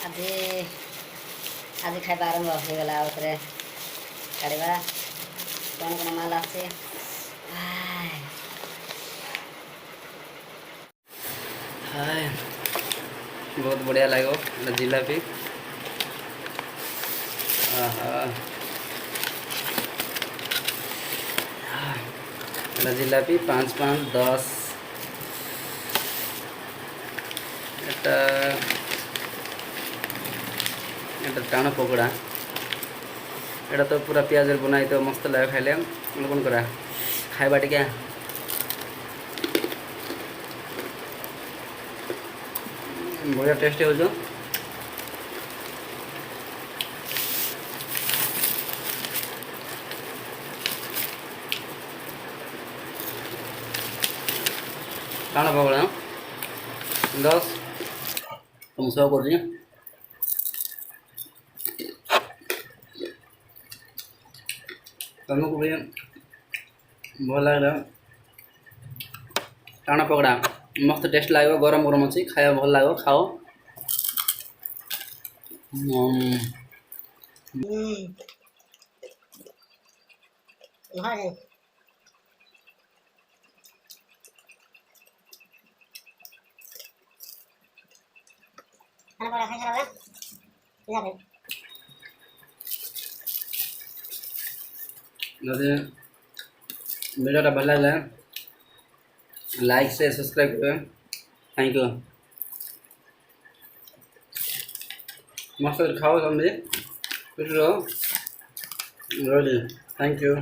আজি আজি খাଇବା আৰম্ভ হৈ গলা আউথରେ କାଢ଼ିବା କ'ଣ କ'ଣ ମାଲ ଆସୁଛି। हाय बहुत बढ़िया लगो जिलापी। जिलापी 5 5 10 এটা এটা টাণ পকোড়া। এটা তো पूरा पियाज बनाई तो मस्त लगे खाइले कौन करा खाइबा टिके बढ़िया टेस्ट हो जो। टाण पकड़ा 10 तुम सब कर तुमको भी भल लगे टाण पकड़ा मस्त टेस्ट लगे गरम गरम अच्छी खाया भल लगे खाओ। যদি ভিডিওটা ভালো লাগলে লাইক শেয়ার সাবস্ক্রাইব করবেন। Thank you. मस्त खाओ समझे कुछ रहो। Thank you.